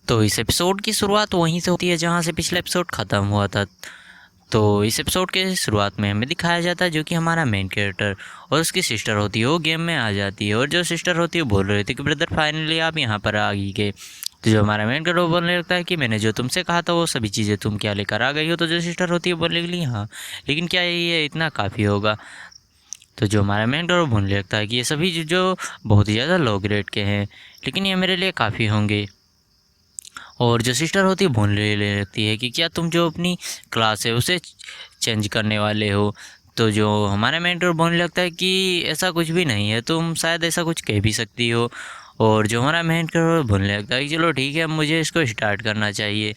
तो इस एपिसोड की शुरुआत वहीं से होती है जहाँ से पिछला एपिसोड ख़त्म हुआ था। तो इस एपिसोड के शुरुआत में हमें दिखाया जाता है जो कि हमारा मेन कैरेक्टर और उसकी सिस्टर होती है वो गेम में आ जाती है, और जो सिस्टर होती है बोल रही थी कि ब्रदर फाइनली आप यहाँ पर आ गई गए। तो जो हमारा मेन कैरेक्टर बोलने लगता है कि मैंने जो तुमसे कहा था वो सभी चीज़ें तुम क्या लेकर आ गई हो। तो जो सिस्टर होती है बोलने के लिए हाँ, लेकिन क्या ये इतना काफ़ी होगा। तो जो हमारा मेन कैरेक्टर बोलने लगता है कि ये सभी जो बहुत ही ज़्यादा लो ग्रेड के हैं, लेकिन ये मेरे लिए काफ़ी होंगे। और जो सिस्टर होती है बोलने लगती है कि क्या तुम जो अपनी क्लास है उसे चेंज करने वाले हो। तो जो हमारा मेंटर बोलने लगता है कि ऐसा कुछ भी नहीं है, तुम शायद ऐसा कुछ कह भी सकती हो। और जो हमारा मेंटर बोलने लगता है कि चलो ठीक है, मुझे इसको स्टार्ट करना चाहिए।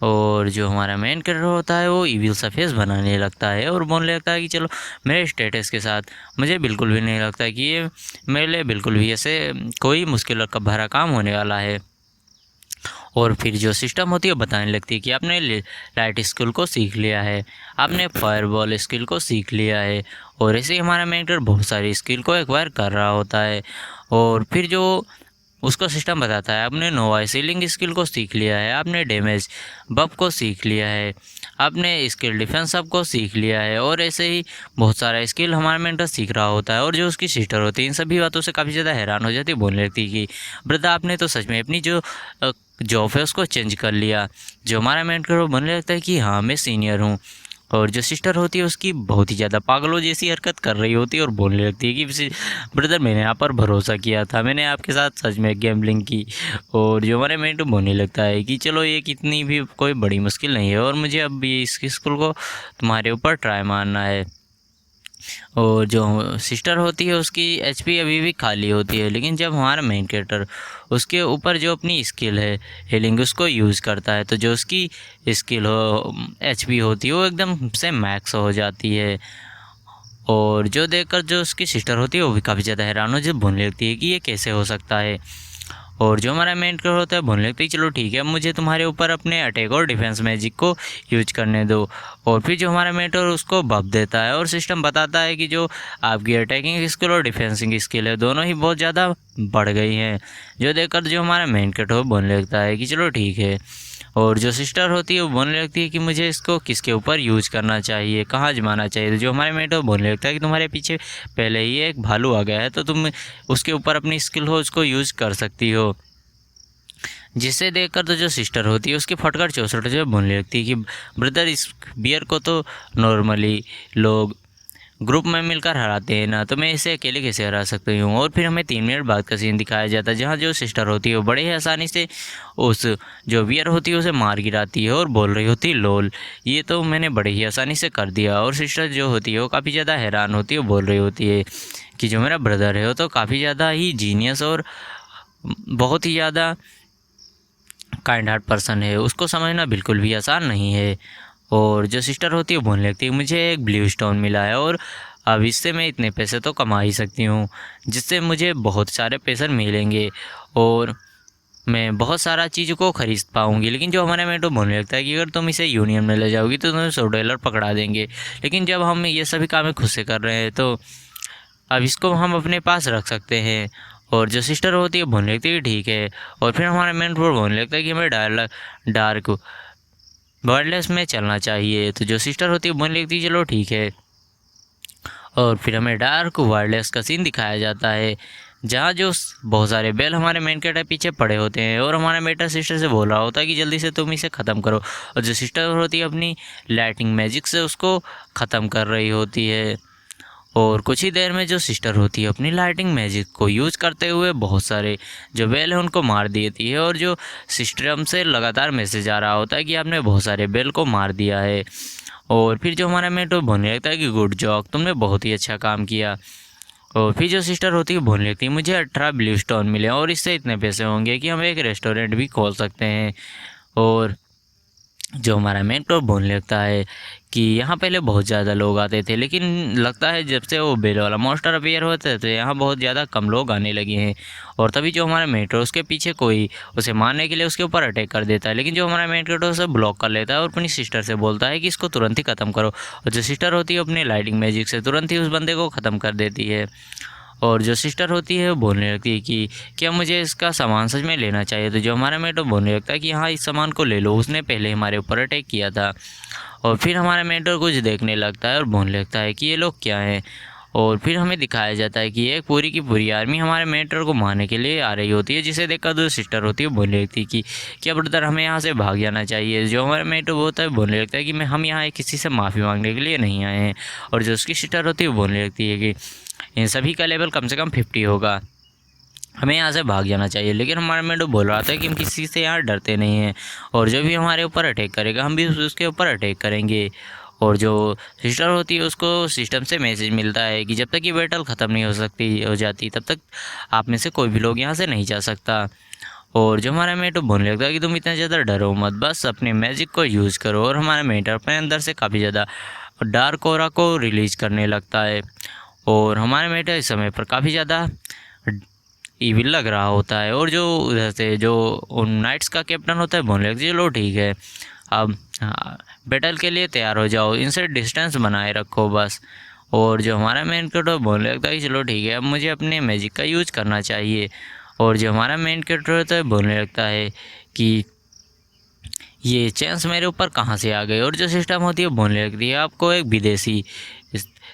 और जो हमारा मेन कैरेक्टर होता है वो इविल सा फेस बनाने लगता है और बोलने लगता है कि चलो मेरे स्टेटस के साथ मुझे बिल्कुल भी नहीं लगता कि ये मेरे लिए बिल्कुल भी ऐसे कोई मुश्किल का भरा काम होने वाला है। और फिर जो सिस्टम होती है वो बताने लगती है कि आपने लाइट स्किल को सीख लिया है, आपने फायरबॉल स्किल को सीख लिया है। और ऐसे ही हमारा मेंटर बहुत सारी स्किल को एक्वायर कर रहा होता है। और फिर जो उसको सिस्टम बताता है आपने नोवा सीलिंग स्किल को सीख लिया है, आपने डैमेज बफ को सीख लिया है, आपने स्किल डिफेंस सब को सीख लिया है। और ऐसे ही बहुत सारा स्किल हमारा मेंटर सीख रहा होता है। और जो उसकी सिस्टर होती है इन सभी बातों से काफ़ी ज़्यादा हैरान हो जाती है, बोलने लगती है कि ब्रदर आपने तो सच में अपनी जो जॉब है उसको चेंज कर लिया। जो हमारा मेंटर वो बोलने लगता है कि हाँ मैं सीनियर हूँ। और जो सिस्टर होती है उसकी बहुत ही ज़्यादा पागलों जैसी हरकत कर रही होती है और बोलने लगती है कि ब्रदर मैंने आप पर भरोसा किया था, मैंने आपके साथ सच में गैम्बलिंग की। और जो हमारे मेंटर बोलने लगता है कि चलो ये कितनी भी कोई बड़ी मुश्किल नहीं है और मुझे अब ये इस स्कूल को तुम्हारे ऊपर ट्राई मारना है। और जो सिस्टर होती है उसकी एचपी अभी भी खाली होती है, लेकिन जब हमारा मेन कैरेक्टर उसके ऊपर जो अपनी स्किल है हीलिंग उसको यूज़ करता है तो जो उसकी स्किल हो एचपी होती है वो एकदम से मैक्स हो जाती है। और जो देखकर जो उसकी सिस्टर होती है वो भी काफ़ी ज़्यादा हैरान हो, जब बोलने लगती है कि ये कैसे हो सकता है। और जो हमारा मेन कैरेक्टर होता है बोलने लगता है चलो ठीक है, मुझे तुम्हारे ऊपर अपने अटैक और डिफेंस मैजिक को यूज करने दो। और फिर जो हमारा मेंटर उसको बफ देता है और सिस्टम बताता है कि जो आपकी अटैकिंग स्किल और डिफेंसिंग स्किल है दोनों ही बहुत ज़्यादा बढ़ गई हैं। जो देखकर जो हमारा मेन कैरेक्टर बोलने लगता है कि चलो ठीक है। और जो सिस्टर होती है वो बोलने लगती है कि मुझे इसको किसके ऊपर यूज करना चाहिए, कहाँ जमाना चाहिए। तो जो हमारे मेंटर बोलने लगता है कि तुम्हारे पीछे पहले ही एक भालू आ गया है तो तुम उसके ऊपर अपनी स्किल हो उसको यूज कर सकती हो। जिसे देखकर तो जो सिस्टर होती है उसकी फटकर चौसठ जो बोलने लगती है कि ब्रदर इस बियर को तो नॉर्मली लोग ग्रुप में मिलकर हराते हैं ना, तो मैं इसे अकेले कैसे हरा सकती हूँ। और फिर हमें 3 मिनट बाद का सीन दिखाया जाता है जहाँ जो सिस्टर होती है वो बड़े ही आसानी से उस जो बियर होती है उसे मार गिराती है और बोल रही होती है लोल, ये तो मैंने बड़े ही आसानी से कर दिया। और सिस्टर जो होती है वो काफ़ी ज़्यादा हैरान होती है, बोल रही होती है कि जो मेरा ब्रदर है वो तो काफ़ी ज़्यादा ही जीनियस और बहुत ही ज़्यादा काइंड हार्ट पर्सन है, उसको समझना बिल्कुल भी आसान नहीं है। और जो सिस्टर होती है बोलने लगती है मुझे एक ब्लू स्टोन मिला है और अब इससे मैं इतने पैसे तो कमा ही सकती हूँ जिससे मुझे बहुत सारे पैसे मिलेंगे और मैं बहुत सारा चीज़ को ख़रीद पाऊँगी। लेकिन जो हमारे मेंटो बोलने लगता है कि अगर तुम इसे यूनियन में ले जाओगी तो तुम्हें $100 पकड़ा देंगे, लेकिन जब हम ये सभी काम खुद से कर रहे हैं तो अब इसको हम अपने पास रख सकते हैं। और जो सिस्टर होती है बोलने लगती है ठीक है। और फिर हमारा मेंटर बोलने लगता है कि हमें डार्क वायरलेस में चलना चाहिए। तो जो सिस्टर होती है बोलने लगती है चलो ठीक है। और फिर हमें डार्क वायरलेस का सीन दिखाया जाता है जहाँ जो बहुत सारे बेल हमारे मेन कैरेक्टर पीछे पड़े होते हैं और हमारा मेटर सिस्टर से बोल रहा होता है कि जल्दी से तुम इसे ख़त्म करो। और जो सिस्टर होती है अपनी लाइटिंग मैजिक से उसको ख़त्म कर रही होती है। और कुछ ही देर में जो सिस्टर होती है अपनी लाइटिंग मैजिक को यूज़ करते हुए बहुत सारे जो बेल हैं उनको मार देती है। और जो सिस्टम से लगातार मैसेज आ रहा होता है कि आपने बहुत सारे बेल को मार दिया है। और फिर जो हमारा मेंटो बोलने लगता है कि गुड जॉब, तुमने बहुत ही अच्छा काम किया। और फिर जो सिस्टर होती है बोलने लगती है मुझे 18 ब्लू स्टोन मिले और इससे इतने पैसे होंगे कि हम एक रेस्टोरेंट भी खोल सकते हैं। और जो हमारा मेंटोर बोलने लगता है कि यहाँ पहले बहुत ज़्यादा लोग आते थे, लेकिन लगता है जब से वो बेल वाला मॉन्स्टर अपीयर होते थे यहाँ बहुत ज़्यादा कम लोग आने लगे हैं। और तभी जो हमारा मेंटोर उसके पीछे कोई उसे मारने के लिए उसके ऊपर अटैक कर देता है, लेकिन जो हमारा मेंटोर उसे ब्लॉक कर लेता है और अपनी सिस्टर से बोलता है कि इसको तुरंत ही ख़त्म करो। और जो सिस्टर होती है अपनी लाइटिंग मैजिक से तुरंत ही उस बंदे को ख़त्म कर देती है। और जो सिस्टर होती है वो बोलने लगती है कि क्या मुझे इसका सामान सच में लेना चाहिए। तो जो हमारा मेंटोर बोलने लगता है कि हाँ इस सामान को ले लो, उसने पहले हमारे ऊपर अटैक किया था। और फिर हमारा मेंटोर कुछ देखने लगता है और बोलने लगता है कि ये लोग क्या हैं। और फिर हमें दिखाया जाता है कि एक पूरी की पूरी आर्मी हमारे मेंटर को मारने के लिए आ रही होती है, जिसे देखकर जो सिस्टर होती है बोलने लगती है कि क्या ब्रदर हमें यहाँ से भाग जाना चाहिए। जो हमारा मेंटर होता है बोलने लगता है कि हम यहाँ किसी से माफ़ी मांगने के लिए नहीं आए हैं। और जो उसकी सिस्टर होती है वो बोलने लगती है कि इन सभी का लेवल कम से कम 50 होगा, हमें यहाँ से भाग जाना चाहिए। लेकिन हमारा मेंटर बोल रहा था कि हम किसी से यहाँ डरते नहीं हैं, और जो भी हमारे ऊपर अटैक करेगा हम भी उसके ऊपर अटैक करेंगे। और जो सिस्टर होती है उसको सिस्टम से मैसेज मिलता है कि जब तक ये बैटल ख़त्म नहीं हो जाती तब तक आप में से कोई भी लोग यहाँ से नहीं जा सकता। और जो हमारा मेंटर बोलने लगता है कि तुम इतना ज़्यादा डरो मत, बस अपने मैजिक को यूज़ करो। और हमारा मेंटर अपने अंदर से काफ़ी ज़्यादा डार्क ऑरा को रिलीज करने लगता है। और हमारा मेंटर इस समय पर काफ़ी ज़्यादा ईविल लग रहा होता है। और जो उधर से जो नाइट्स का कैप्टन होता है बोलने लगता है चलो ठीक है अब बैटल के लिए तैयार हो जाओ, इनसे डिस्टेंस बनाए रखो बस। और जो हमारा मेन कैरेक्टर बोलने लगता है कि चलो ठीक है अब मुझे अपने मैजिक का यूज करना चाहिए। और जो हमारा मेन कैरेक्टर होता है बोलने लगता है कि ये चांस मेरे ऊपर कहाँ से आ गए। और जो सिस्टम होती है बोलने लगती है आपको एक विदेशी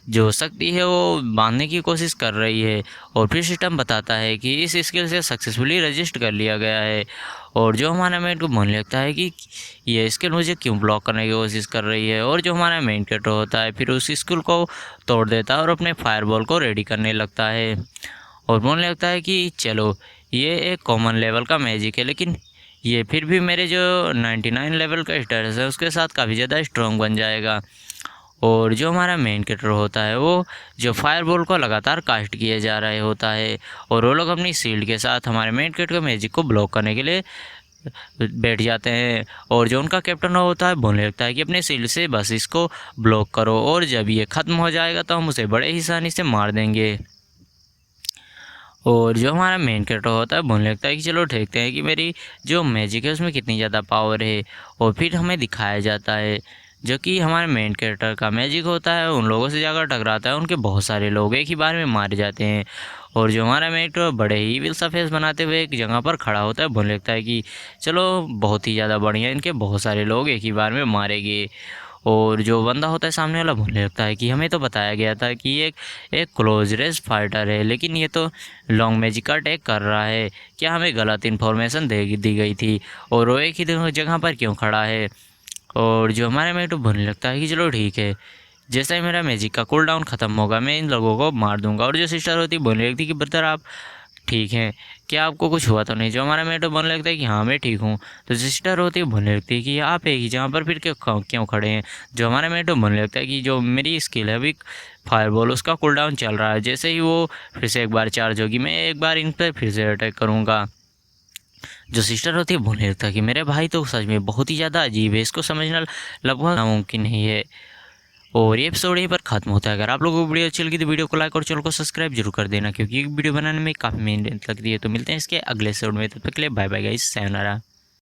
जो शक्ति है वो बांधने की कोशिश कर रही है। और फिर सिस्टम बताता है कि इस स्किल से सक्सेसफुली रजिस्टर कर लिया गया है। और जो हमारा मेन को बोलने लगता है कि ये स्किल मुझे क्यों ब्लॉक करने की कोशिश कर रही है। और जो हमारा मेन कैरेक्टर होता है फिर उस स्किल को तोड़ देता है और अपने फायरबॉल को रेडी करने लगता है। और बोलने लगता है कि चलो ये एक कॉमन लेवल का मैजिक है, लेकिन ये फिर भी मेरे जो 99 लेवल का स्टेटस है उसके साथ काफ़ी ज़्यादा स्ट्रॉन्ग बन जाएगा। और जो हमारा मेन कैरेक्टर होता है वो जो फायरबॉल को लगातार कास्ट किया जा रहा होता है, और वो लोग अपनी शील्ड के साथ हमारे मेन कैरेक्टर के मैजिक को ब्लॉक करने के लिए बैठ जाते हैं। और जो उनका कैप्टन होता है बोलने लगता है कि अपने शील्ड से बस इसको ब्लॉक करो, और जब ये ख़त्म हो जाएगा तो हम उसे बड़े ही आसानी से मार देंगे। और जो हमारा मेन कैरेक्टर होता है बोलने लगता है कि चलो देखते हैं कि मेरी जो मैजिक है उसमें कितनी ज़्यादा पावर है। और फिर हमें दिखाया जाता है जो कि हमारे मेन कैरेक्टर का मैजिक होता है उन लोगों से जाकर टकराता है, उनके बहुत सारे लोग एक ही बार में मारे जाते हैं। और जो हमारा मेन कैरेक्टर बड़े ही विल सा फेस बनाते हुए एक जगह पर खड़ा होता है, बोलने लगता है कि चलो बहुत ही ज़्यादा बढ़िया, इनके बहुत सारे लोग एक ही बार में मारे गए। और जो बंदा होता है सामने वाला बोलने लगता है कि हमें तो बताया गया था कि ये एक क्लोज रेंज फाइटर है, लेकिन ये तो लॉन्ग मैजिक का अटैक कर रहा है, क्या हमें गलत इन्फॉर्मेशन दी गई थी, और वो एक ही जगह पर क्यों खड़ा है। और जो हमारे में तो बोलने लगता है कि चलो ठीक है जैसा ही मेरा मैजिक का कूल डाउन ख़त्म होगा मैं इन लोगों को मार दूंगा। और जो सिस्टर होती है बोलने लगती है कि ब्रदर आप ठीक हैं, क्या आपको कुछ हुआ तो नहीं। जो हमारा मेटो बोलने लगता है कि हाँ मैं ठीक हूँ। तो सिस्टर होती है बोलने लगती है कि आप एक ही जहाँ पर फिर क्यों खड़े हैं। जो हमारा मेटो बोलने लगता है कि जो मेरी स्किल है अभी फायरबॉल उसका कूल डाउन चल रहा है, जैसे ही वो फिर से एक बार चार्ज होगी मैं एक बार इन पर फिर से अटैक करूँगा। जो सिस्टर होती है बोलने लगता है कि मेरे भाई तो सच में बहुत ही ज़्यादा अजीब है, इसको समझना लगभग नामुमकिन नहीं है। और ये एपिसोड यहीं पर खत्म होता है। अगर आप लोगों को वीडियो अच्छी लगी तो वीडियो को लाइक और चैनल को सब्सक्राइब जरूर कर देना, क्योंकि वीडियो बनाने में काफ़ी मेहनत लगती है। तो मिलते हैं इसके अगले एपिसोड में, तब तक के लिए बाय बाय गाइस, sayonara।